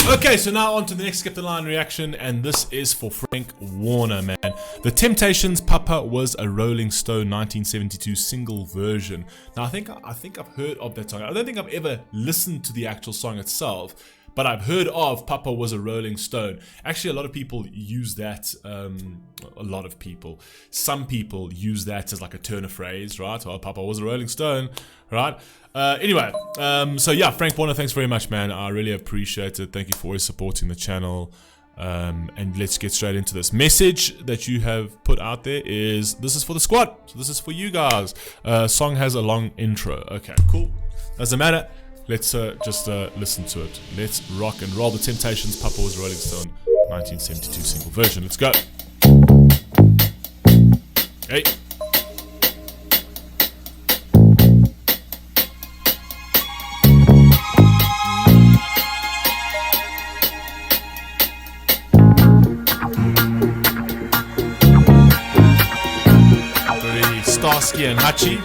Okay, so now on to the next Skip the Line reaction, and this is for Frank Warner, man. The Temptations' Papa Was a Rolling Stone 1972 single version. Now, I think I've heard of that song. I don't think I've ever listened to the actual song itself, but I've heard of Papa Was a Rolling Stone. Actually, a lot of people use that, some people use that as like a turn of phrase, right? Oh, Papa was a Rolling Stone, right? Anyway, so yeah, Frank Warner, thanks very much, man. I really appreciate it. Thank you for always supporting the channel. And let's get straight into this. Message that you have put out there is, this is for the squad. So this is for you guys. Song has a long intro. Okay, cool. Doesn't matter. Let's just listen to it. Let's rock and roll. The Temptations' Papa Was a Rolling Stone 1972 single version. Let's go. Hey. Very Starsky and Hutchie.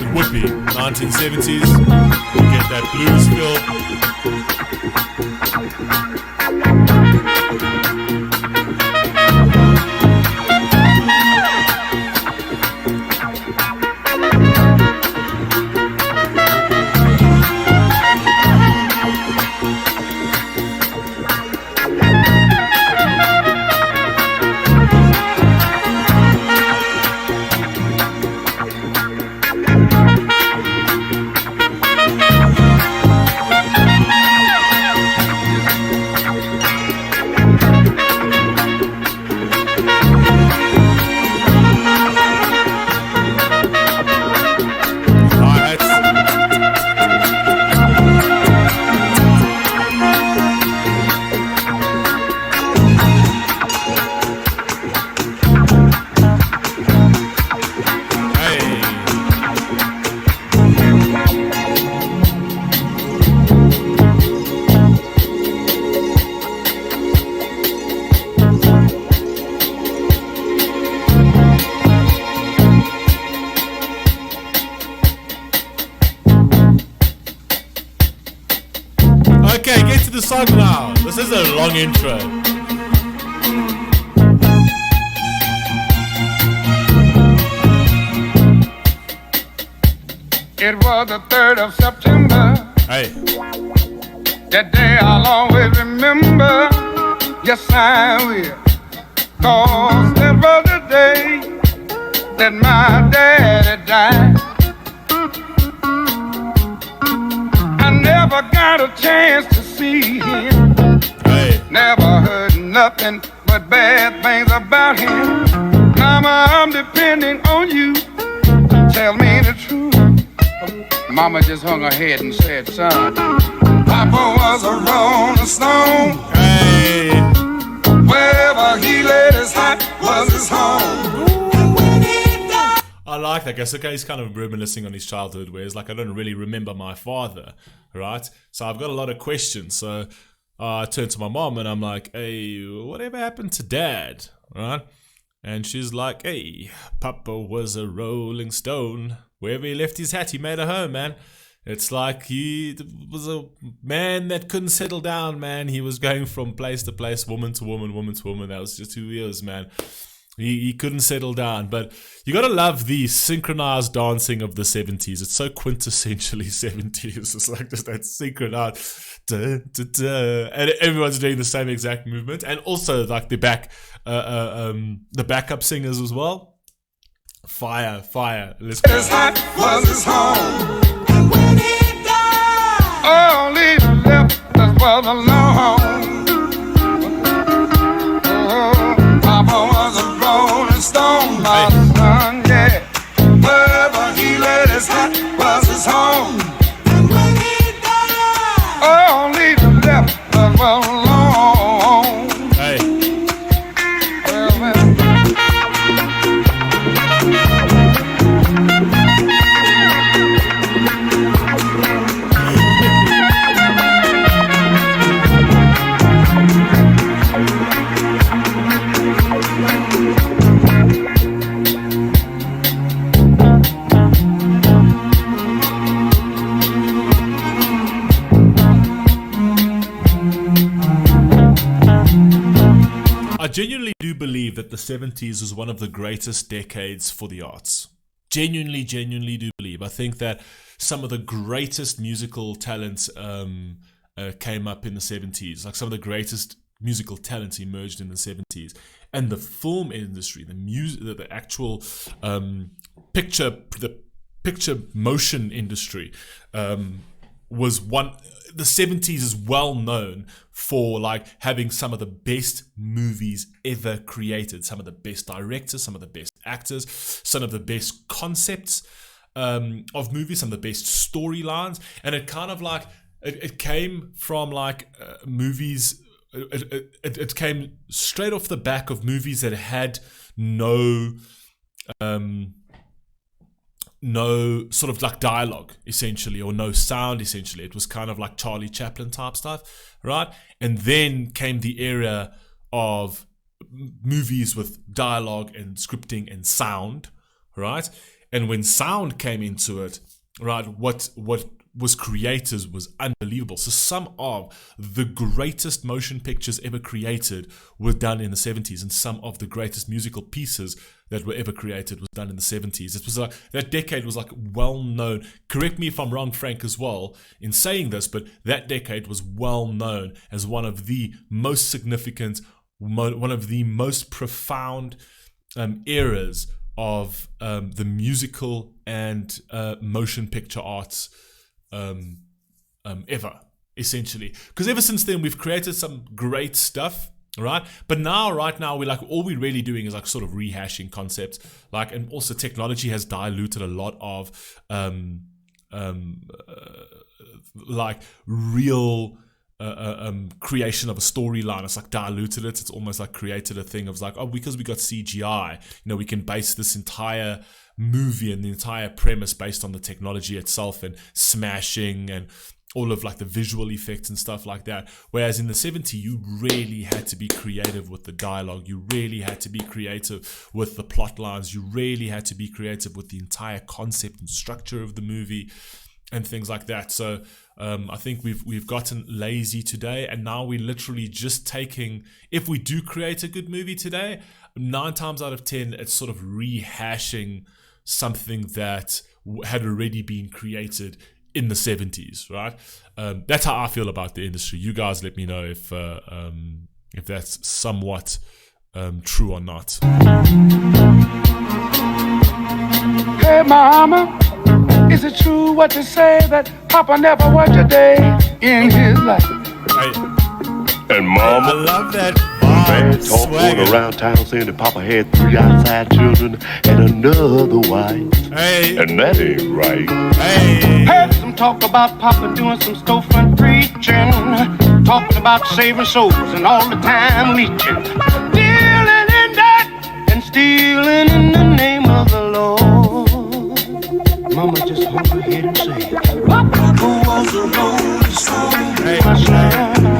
It would be 1970s. You get that blues feel. Okay, get to the song now. This is a long intro. It was the 3rd of September. Hey. That day I'll always remember. Yes, I will. 'Cause that was the day that my daddy died. I never got a chance to see him. Hey. Never heard nothing but bad things about him. Mama, I'm depending on you. Tell me the truth. Mama just hung her head and said, son, Papa was a rolling stone. Hey. Wherever he laid his hat was his home. I like that, guys. Okay, he's kind of reminiscing on his childhood, where it's like, I don't really remember my father, right? So I've got a lot of questions. So I turned to my mom and I'm like, hey, whatever happened to dad, right? And she's like, hey, Papa was a rolling stone. Wherever he left his hat, he made a home, man. It's like he was a man that couldn't settle down, man. He was going from place to place, woman to woman, woman to woman. That was just who he was, man. He couldn't settle down. But you gotta love the synchronized dancing of the 70s. It's so quintessentially 70s. It's like just that synchronized da, da, da. And everyone's doing the same exact movement. And also like the backup singers as well. Fire. Let's go. His hat was his home. And when he died, all he left us was alone. Oh, Papa was a rolling stone, my son, yeah. Wherever he laid his hat was his home. And when he died, all he left us was alone. Hey. genuinely do believe that the 70s was one of the greatest decades for the arts. Genuinely do believe. I think that some of the greatest musical talents came up in the 70s. Like some of the greatest musical talents emerged in the 70s. And the film industry, the music, the actual picture motion industry was one. The 70s is well known for like having some of the best movies ever created, some of the best directors, some of the best actors, some of the best concepts of movies, some of the best storylines. And it kind of like it came from like movies. It came straight off the back of movies that had no sort of like dialogue essentially, or no sound essentially. It was kind of like Charlie Chaplin type stuff, right? And then came the era of movies with dialogue and scripting and sound, right? And when sound came into it, right, what was created was unbelievable. So some of the greatest motion pictures ever created were done in the 70s, and some of the greatest musical pieces that were ever created was done in the 70s. It was like that decade was like well known. Correct me if I'm wrong, Frank, as well in saying this, but that decade was well known as one of the most significant, one of the most profound eras of the musical and motion picture arts ever, essentially. Because ever since then we've created some great stuff, right? But right now we're like, all we're really doing is like sort of rehashing concepts, like, and also technology has diluted a lot of like real creation of a storyline. It's like diluted it. It's almost like created a thing of like, oh, because we got CGI, we can base this entire movie and the entire premise based on the technology itself and smashing and all of like the visual effects and stuff like that. Whereas in the 70s, you really had to be creative with the dialogue. You really had to be creative with the plot lines. You really had to be creative with the entire concept and structure of the movie and things like that. So I think we've gotten lazy today, and now we're literally just taking, if we do create a good movie today, 9 times out of 10, it's sort of rehashing something that had already been created in the 70s, right? That's how I feel about the industry. You guys let me know if that's somewhat true or not. Hey, mama, is it true what they say that Papa never worked a day in his life? And Mama, I love that man talk going around town saying that Papa had 3 outside children and another wife. Hey. And that ain't right. Hey. Heard some talk about Papa doing some storefront preaching, talking about saving souls and all the time leeching, dealing in that and stealing in the name of the Lord. Mama just hung her head and said, Papa was a rolling stone, my son.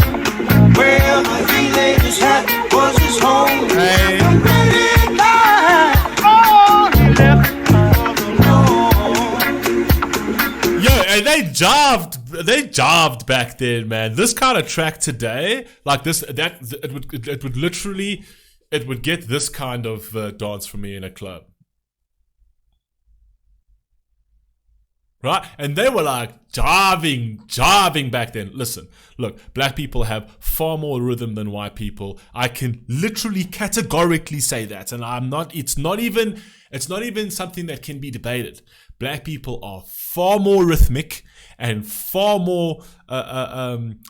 Wherever he laid his hat was his home. Hey. And when he died, all he left was alone. Yo, and they jived back then, man. This kind of track today, like this, it would literally, it would get this kind of dance for me in a club. Right? And they were like jiving back then. Listen, look, black people have far more rhythm than white people. I can literally categorically say that. And it's not even something that can be debated. Black people are far more rhythmic and far more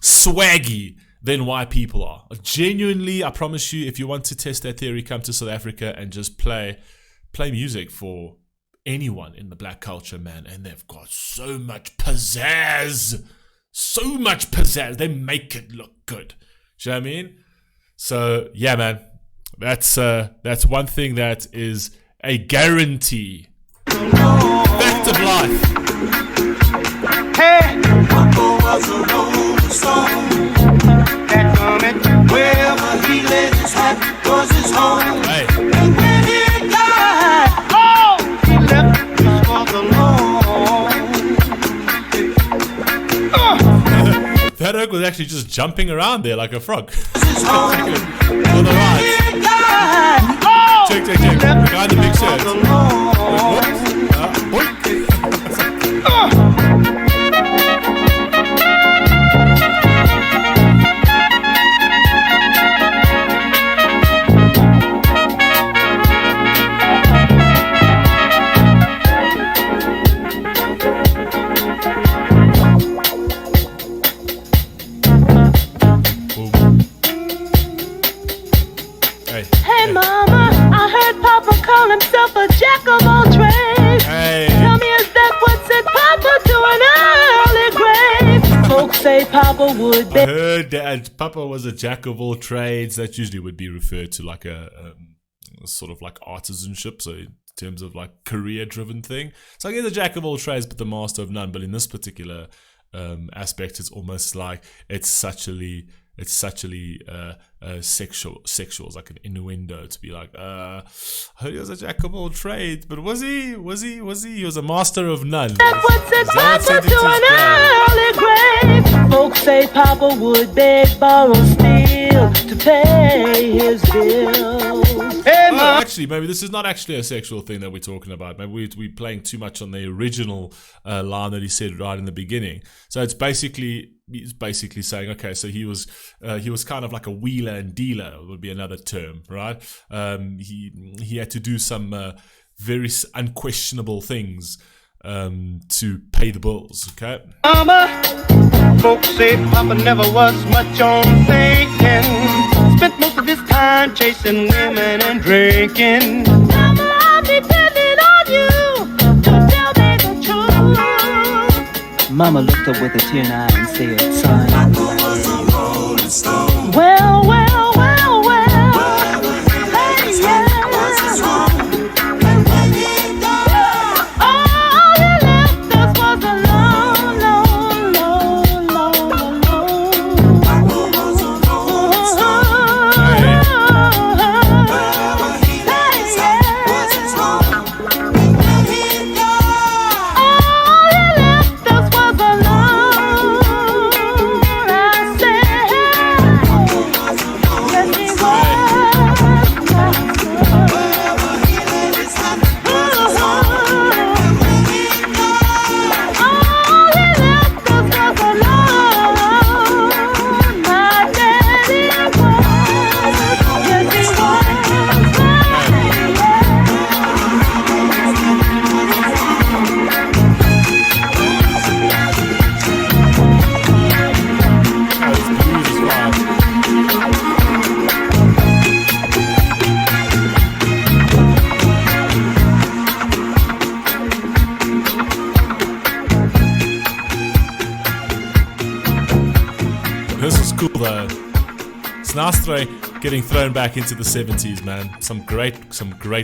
swaggy than white people are. Genuinely, I promise you, if you want to test that theory, come to South Africa and just play music for anyone in the black culture, man, and they've got so much pizzazz. They make it look good. Do you know what I mean? So yeah, man, that's one thing that is a guarantee. Fact of life. Hey, Papa was a rolling stone. That moment, wherever he laid his hat was his home. Hey. And when he died, all he left was alone. That oak was actually just jumping around there like a frog. His home. For the ride. Check. The guy in the big shirt. Wait, what? Hey, Mama, I heard Papa call himself a jack of all trades. Hey. Tell me, is that what sent Papa to an early grave? Folks say Papa would I heard that Papa was a jack of all trades. That usually would be referred to like a sort of like artisanship. So in terms of like career-driven thing. So I guess a jack of all trades, but the master of none. But in this particular aspect, it's almost like it's such a sexual. It's like an innuendo to be like, I heard he was a jack of all trades, but was he? He was a master of none. That's what sent Papa to an early grave. Folks say Papa would beg, borrow, steal to pay his bills. Hey, Actually, maybe this is not actually a sexual thing that we're talking about. Maybe we're playing too much on the original line that he said right in the beginning. So he's basically saying, okay, so he was kind of like a wheeler and dealer would be another term, right? He had to do some very unquestionable things to pay the bills. Okay. Mama, folks say Papa never was much on thinking. Spent most of his time chasing women and drinking. Mama, I'm depending on you to tell me the truth. Mama looked up with a tear in her eye and said, son, Well. Hey, yeah. All you left us was alone. Sinatra getting thrown back into the 70s, man. Some great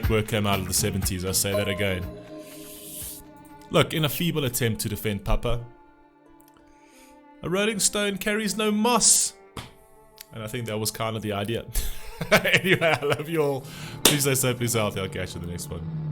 work came out of the 70s, I say that again. Look, in a feeble attempt to defend Papa, a rolling stone carries no moss. And I think that was kind of the idea. Anyway, I love you all. Please stay safe, please healthy. I'll catch you in the next one.